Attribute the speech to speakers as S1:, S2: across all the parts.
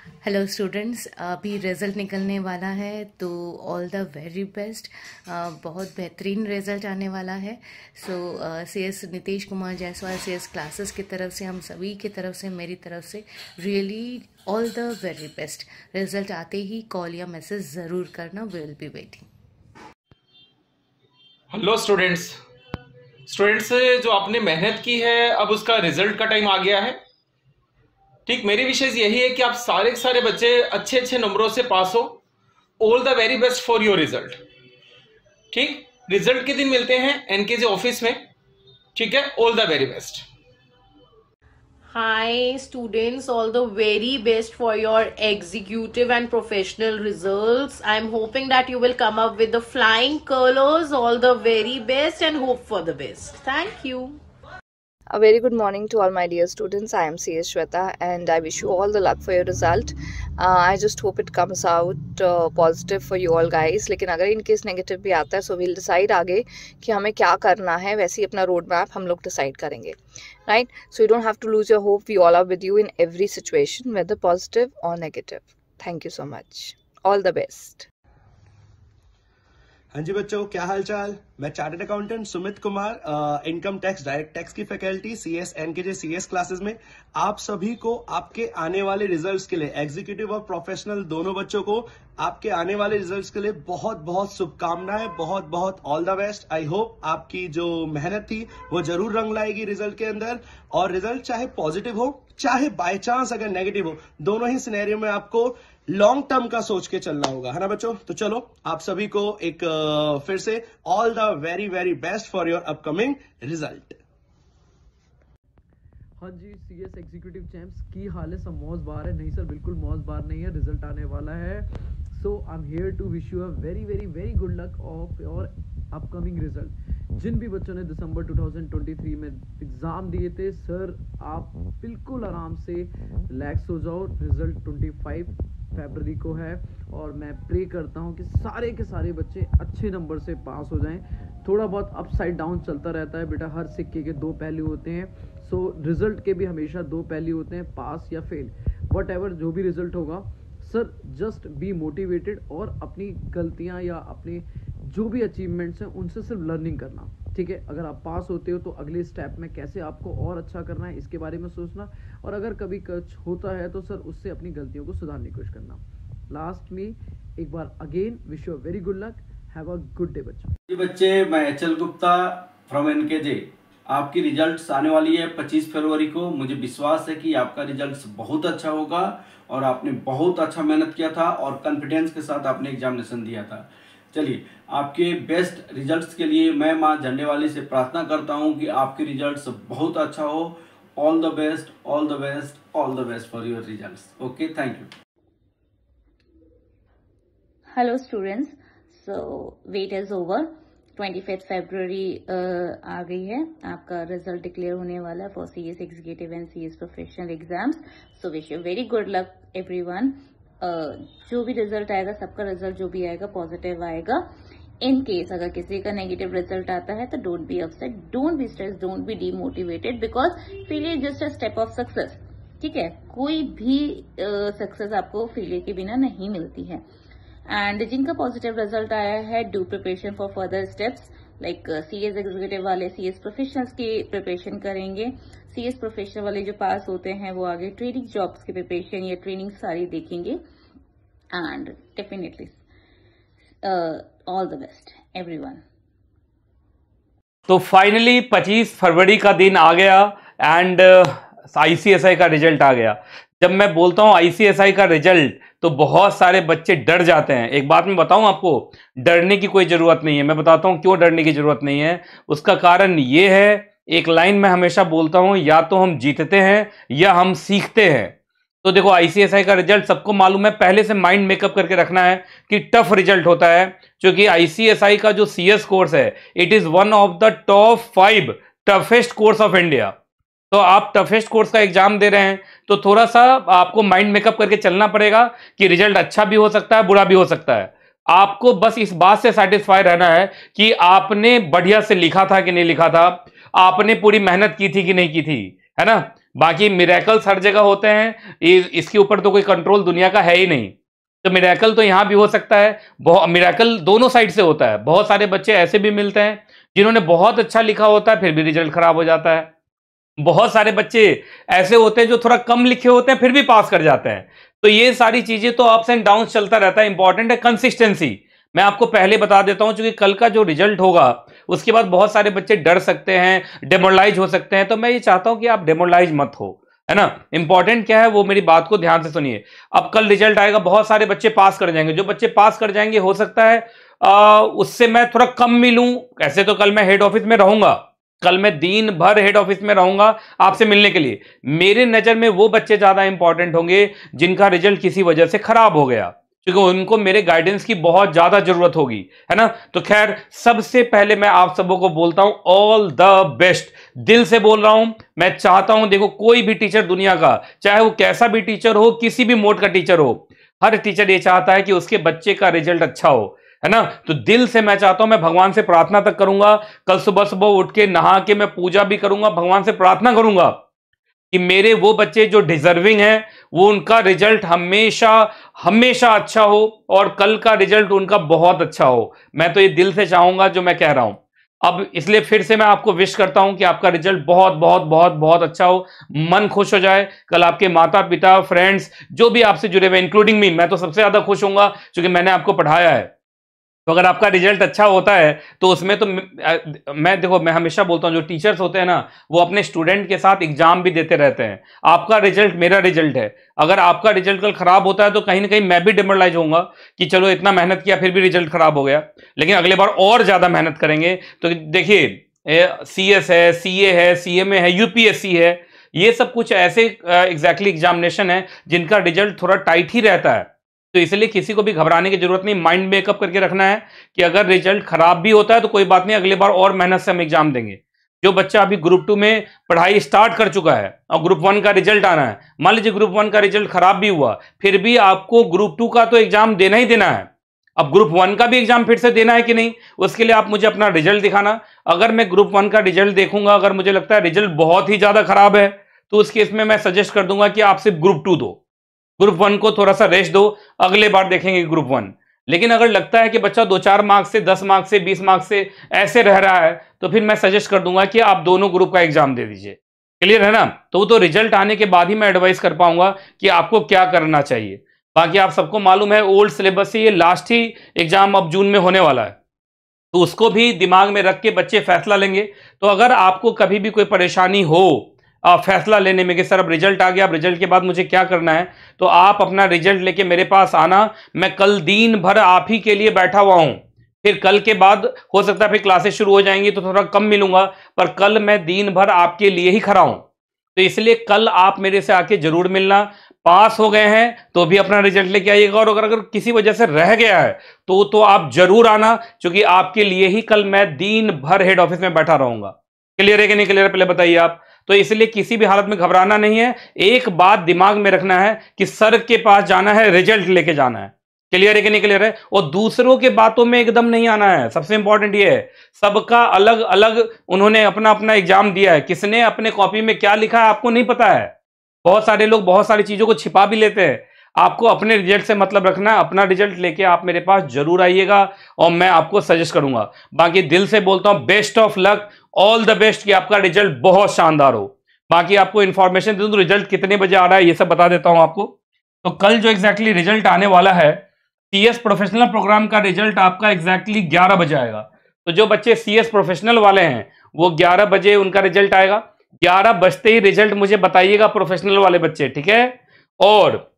S1: Hello students, अभी result निकलने वाला है तो ऑल द वेरी बेस्ट। बहुत बेहतरीन रिज़ल्ट आने वाला है। So CS Nitish Kumar Jaiswal CS classes की तरफ से, हम सभी की तरफ से, मेरी तरफ से really all the very best. Result आते ही कॉल या मैसेज ज़रूर करना, will be waiting.
S2: Hello students. जो आपने मेहनत की है, अब उसका रिजल्ट का टाइम आ गया है। ठीक, मेरी विशेष यही है कि आप सारे के सारे बच्चे अच्छे अच्छे नंबरों से पास हो। All the very best for your result. ठीक, रिजल्ट के दिन मिलते हैं एनकेजे ऑफिस में। ठीक है, all the very best.
S3: Hi students, all the very best for your executive and professional results. I'm hoping that you will come up with the flying colors. All the very best and hope for the best. Thank you.
S4: A very good morning to all my dear students. I am CS Shweta and I wish you all the luck for your result. I just hope it comes out positive for you all guys. लेकिन अगर in case negative भी आता है so we'll decide आगे कि हमें क्या करना है, वैसे ही अपना रोड मैप हम लोग डिसाइड करेंगे, right? So you don't have to lose your hope. We all are with you in every situation, whether positive or negative. Thank you so much. All the best.
S5: हाँ जी बच्चों, क्या हाल चाल। मैं chartered accountant Sumit Kumar, income tax direct tax की faculty CS NKJ CS classes में आप सभी को आपके आने वाले रिजल्ट्स के लिए, एग्जीक्यूटिव और प्रोफेशनल दोनों बच्चों को आपके आने वाले रिजल्ट्स के लिए बहुत बहुत शुभकामनाएं, बहुत बहुत all the best. I hope आपकी जो मेहनत थी वो जरूर रंग लाएगी रिजल्ट के अंदर, और रिजल्ट चाहे पॉजिटिव हो चाहे बाय चांस अगर नेगेटिव हो, दोनों ही सिनेरियो में आपको लॉन्ग टर्म का सोच के चलना होगा, है ना बच्चों। तो चलो आप सभी को एक फिर से all the very very best for your upcoming result.
S6: हाँ जी, सीएस एग्जीक्यूटिव चैंप्स की हाल है, सब मौज बार है। नहीं सर, बिल्कुल मौज बार नहीं है, रिजल्ट आने वाला है। So I am here to wish you a very very very good luck of your upcoming result. जिन भी बच्चों ने दिसंबर 2023 में एग्ज़ाम दिए थे, सर आप बिल्कुल आराम से रिलैक्स हो जाओ। रिजल्ट 25 फरवरी को है और मैं प्रे करता हूं कि सारे के सारे बच्चे अच्छे नंबर से पास हो जाएं। थोड़ा बहुत अपसाइड डाउन चलता रहता है बेटा, हर सिक्के के दो पहलू होते हैं। सो रिजल्ट के भी हमेशा दो पहलू होते हैं, पास या फेल। वट एवर जो भी रिजल्ट होगा सर, जस्ट बी मोटिवेटेड और अपनी गलतियां या अपने जो भी अचीवमेंट्स हैं उनसे सिर्फ लर्निंग करना। ठीक है, अगर आप पास होते हो तो अगले स्टेप में कैसे आपको और अच्छा करना है इसके बारे में सोचना, और अगर कभी कुछ होता है तो सर उससे अपनी गलतियों को सुधारने की कोशिश करना। लास्ट में एक बार again wish you very good luck, have a good day बच्चों।
S7: जी बच्चे, मैं एचएल गुप्ता फ्रॉम एनकेजे। आपकी रिजल्ट्स आने वाली है 25 फरवरी को। मुझे विश्वास है कि आपका रिजल्ट्स बहुत अच्छा होगा और आपने बहुत अच्छा मेहनत किया था और कॉन्फिडेंस के साथ आपने एग्जामिनेशन दिया था। चलिए, आपके बेस्ट रिजल्ट्स के लिए मैं माँ झंडे वाली से प्रार्थना करता हूँ कि आपके रिजल्ट्स बहुत अच्छा हो। All the best, all the best, all the best for your results. Okay, thank you.
S8: Hello students, so wait is over. 25th February आ गई है, आपका रिजल्ट डिक्लेयर होने वाला है for CS executive and CS professional exams. So wish you very good luck everyone. जो भी result आएगा, सबका रिजल्ट जो भी आएगा पॉजिटिव आएगा। इन केस अगर किसी का नेगेटिव रिजल्ट आता है तो don't be upset, don't be stress, don't be demotivated, because failure just a step of success. ठीक है, कोई भी सक्सेस आपको फेलियर के बिना नहीं मिलती है। एंड जिनका पॉजिटिव रिजल्ट आया है, do preparation for further steps. Like CS executive वाले सीएस प्रोफेशनल्स की प्रिपरेशन करेंगे। सीएस प्रोफेशनल वाले जो पास होते हैं वो आगे ट्रेनिंग जॉब्स की प्रिपरेशन या ट्रेनिंग सारी देखेंगे। And definitely all the best everyone.
S2: तो फाइनली 25 फरवरी का दिन आ गया एंड आईसीएसआई का रिजल्ट आ गया। जब मैं बोलता हूं आईसीएसआई का रिजल्ट तो बहुत सारे बच्चे डर जाते हैं। एक बात मैं बताऊं आपको, डरने की कोई जरूरत नहीं है। मैं बताता हूं क्यों डरने की जरूरत नहीं है। उसका कारण ये है, एक लाइन मैं हमेशा बोलता हूं, या तो हम जीतते हैं या हम सीखते हैं। तो देखो, आईसीएसआई का रिजल्ट सबको मालूम है, पहले से माइंड मेकअप करके रखना है कि टफ रिजल्ट होता है, क्योंकि आईसीएसआई का जो सीएस कोर्स है, it is one of the top 5 toughest course of India. तो आप टफेस्ट कोर्स का एग्जाम दे रहे हैं तो थोड़ा सा आपको माइंड मेकअप करके चलना पड़ेगा कि रिजल्ट अच्छा भी हो सकता है, बुरा भी हो सकता है। आपको बस इस बात से सेटिस्फाई रहना है कि आपने बढ़िया से लिखा था कि नहीं लिखा था, आपने पूरी मेहनत की थी कि नहीं की थी, है ना। बाकी मिरेकल्स हर जगह होते हैं, इसके ऊपर तो कोई कंट्रोल दुनिया का है ही नहीं। तो मिरेकल तो यहां भी हो सकता है, मिरेकल दोनों साइड से होता है। बहुत सारे बच्चे ऐसे भी मिलते हैं जिन्होंने बहुत अच्छा लिखा होता है फिर भी रिजल्ट खराब हो जाता है। बहुत सारे बच्चे ऐसे होते हैं जो थोड़ा कम लिखे होते हैं फिर भी पास कर जाते हैं। तो ये सारी चीजें तो अप्स एंड डाउन्स चलता रहता है। इंपॉर्टेंट है कंसिस्टेंसी। मैं आपको पहले बता देता हूं, क्योंकि कल का जो रिजल्ट होगा उसके बाद बहुत सारे बच्चे डर सकते हैं, डेमोरलाइज हो सकते हैं। तो मैं ये चाहता हूं कि आप डेमोरलाइज मत हो, है ना। इंपॉर्टेंट क्या है वो मेरी बात को ध्यान से सुनिए। अब कल रिजल्ट आएगा, बहुत सारे बच्चे पास कर जाएंगे। जो बच्चे पास कर जाएंगे हो सकता है उससे मैं थोड़ा कम मिलूं। ऐसे तो कल मैं हेड ऑफिस में रहूंगा, कल मैं दिन भर हेड ऑफिस में रहूंगा आपसे मिलने के लिए। मेरे नजर में वो बच्चे ज्यादा इंपॉर्टेंट होंगे जिनका रिजल्ट किसी वजह से खराब हो गया, क्योंकि उनको मेरे गाइडेंस की बहुत ज्यादा जरूरत होगी, है ना। तो खैर, सबसे पहले मैं आप सबों को बोलता हूं ऑल द बेस्ट। दिल से बोल रहा हूं। मैं चाहता हूं, देखो कोई भी टीचर दुनिया का, चाहे वो कैसा भी टीचर हो, किसी भी मोड का टीचर हो, हर टीचर ये चाहता है कि उसके बच्चे का रिजल्ट अच्छा हो, है ना। तो दिल से मैं चाहता हूं, मैं भगवान से प्रार्थना तक करूंगा। कल सुबह सुबह उठ के नहा के मैं पूजा भी करूंगा, भगवान से प्रार्थना करूंगा कि मेरे वो बच्चे जो डिजर्विंग हैं वो उनका रिजल्ट हमेशा हमेशा अच्छा हो और कल का रिजल्ट उनका बहुत अच्छा हो। मैं तो ये दिल से चाहूंगा जो मैं कह रहा हूं। अब इसलिए फिर से मैं आपको विश करता हूं कि आपका रिजल्ट बहुत बहुत बहुत बहुत अच्छा हो, मन खुश हो जाए। कल आपके माता पिता, फ्रेंड्स जो भी आपसे जुड़े हुए, इंक्लूडिंग मी, मैं तो सबसे ज्यादा खुश होऊंगा क्योंकि मैंने आपको पढ़ाया है। तो अगर आपका रिजल्ट अच्छा होता है तो उसमें तो मैं हमेशा बोलता हूं, जो टीचर्स होते हैं ना वो अपने स्टूडेंट के साथ एग्जाम भी देते रहते हैं। आपका रिजल्ट मेरा रिजल्ट है। अगर आपका रिजल्ट कल खराब होता है तो कहीं ना कहीं मैं भी डिमोरलाइज होऊंगा कि चलो इतना मेहनत किया फिर भी रिजल्ट खराब हो गया, लेकिन अगले बार और ज्यादा मेहनत करेंगे। तो देखिए, CS है, CA है, CMA है, UPSC है, ये सब कुछ ऐसे एग्जैक्टली एग्जामिनेशन है जिनका रिजल्ट थोड़ा टाइट ही रहता है। तो इसलिए किसी को भी घबराने की जरूरत नहीं। माइंड मेकअप करके रखना है कि अगर रिजल्ट खराब भी होता है तो कोई बात नहीं, अगले बार और मेहनत से हम एग्जाम देंगे। जो बच्चा अभी ग्रुप 2 में पढ़ाई स्टार्ट कर चुका है और ग्रुप 1 का रिजल्ट आना है, मान लीजिए ग्रुप 1 का रिजल्ट खराब भी हुआ, फिर भी आपको ग्रुप 2 का तो एग्जाम देना ही देना है। अब ग्रुप 1 का भी एग्जाम फिर से देना है कि नहीं, उसके लिए आप मुझे अपना रिजल्ट दिखाना। अगर मैं ग्रुप 1 का रिजल्ट देखूंगा, अगर मुझे लगता है रिजल्ट बहुत ही ज्यादा खराब है तो उस केस में मैं सजेस्ट कर दूंगा कि आप सिर्फ ग्रुप 2 दो, ग्रुप 1 को थोड़ा सा रेस्ट दो, अगले बार देखेंगे ग्रुप 1। लेकिन अगर लगता है कि बच्चा 2-4 मार्क्स से, 10 मार्क्स से, 20 मार्क्स से ऐसे रह रहा है तो फिर मैं सजेस्ट कर दूंगा कि आप दोनों ग्रुप का एग्जाम दे दीजिए। क्लियर है ना। तो रिजल्ट आने के बाद ही मैं एडवाइस कर पाऊंगा कि आपको क्या करना चाहिए। बाकी आप सबको मालूम है ओल्ड सिलेबस से ये लास्ट ही एग्जाम अब जून में होने वाला है, तो उसको भी दिमाग में रख के बच्चे फैसला लेंगे। तो अगर आपको कभी भी कोई परेशानी हो फैसला लेने में कि सर अब रिजल्ट आ गया, अब रिजल्ट के बाद मुझे क्या करना है, तो आप अपना रिजल्ट लेके मेरे पास आना। मैं कल दिन भर आप ही के लिए बैठा हुआ हूं। फिर कल के बाद हो सकता है फिर क्लासेस शुरू हो जाएंगी तो थोड़ा कम मिलूंगा, पर कल मैं दिन भर आपके लिए ही खड़ा हूं। तो इसलिए कल आप मेरे से आके जरूर मिलना। पास हो गए हैं तो भी अपना रिजल्ट लेके आइएगा, और अगर किसी वजह से रह गया है तो आप जरूर आना, क्योंकि आपके लिए ही कल मैं दिन भर हेड ऑफिस में बैठा रहूंगा। क्लियर है कि नहीं क्लियर, पहले बताइए आप। तो इसलिए किसी भी हालत में घबराना नहीं है। एक बात दिमाग में रखना है कि सर के पास जाना है, रिजल्ट लेके जाना है। क्लियर है कि नहीं क्लियर है। और दूसरों के बातों में एकदम नहीं आना है। सबसे इंपॉर्टेंट ये है, सबका अलग अलग उन्होंने अपना अपना एग्जाम दिया है। किसने अपने कॉपी में क्या लिखा है आपको नहीं पता है। बहुत सारे लोग बहुत सारी चीजों को छिपा भी लेते हैं। आपको अपने रिजल्ट से मतलब रखना है। अपना रिजल्ट लेके आप मेरे पास जरूर आइएगा और मैं आपको सजेस्ट करूंगा। बाकी दिल से बोलता हूं best of luck, all the best, कि आपका रिजल्ट बहुत शानदार हो। बाकी आपको इंफॉर्मेशन दे दूं, रिजल्ट कितने बजे आ रहा है ये सब बता देता हूं आपको। तो कल जो एग्जैक्टली रिजल्ट आने वाला है, CS प्रोफेशनल प्रोग्राम का रिजल्ट आपका एग्जैक्टली 11 बजे आएगा। तो जो बच्चे CS प्रोफेशनल वाले हैं वो 11 बजे उनका रिजल्ट आएगा। 11 बजते ही रिजल्ट मुझे बताइएगा प्रोफेशनल वाले बच्चे, ठीक है। और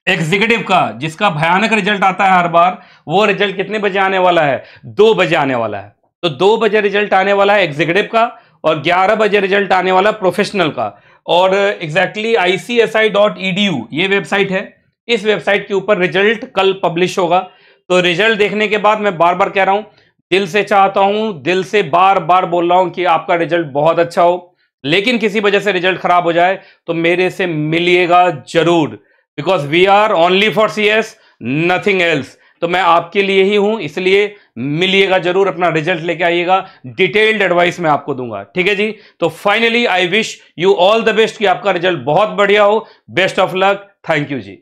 S2: एग्जीक्यूटिव का जिसका भयानक रिजल्ट आता है हर बार, वो रिजल्ट कितने बजे आने वाला है? 2 बजे आने वाला है। तो 2 बजे रिजल्ट आने वाला है एग्जीक्यूटिव का और 11 बजे रिजल्ट आने वाला प्रोफेशनल का। और एग्जैक्टली ICSI.edu ये वेबसाइट है, इस वेबसाइट के ऊपर रिजल्ट कल पब्लिश होगा। तो रिजल्ट देखने के बाद मैं बार बार कह रहा हूं, दिल से चाहता हूं, दिल से बार बार बोल रहा हूं कि आपका रिजल्ट बहुत अच्छा हो। लेकिन किसी वजह से रिजल्ट खराब हो जाए तो मेरे से मिलिएगा जरूर, because we are only for CS, nothing else. तो मैं आपके लिए ही हूं, इसलिए मिलिएगा जरूर, अपना रिजल्ट लेके आइएगा, डिटेल्ड एडवाइस मैं आपको दूंगा। ठीक है जी। तो finally I wish you all the best कि आपका रिजल्ट बहुत बढ़िया हो। Best of luck. Thank you ji.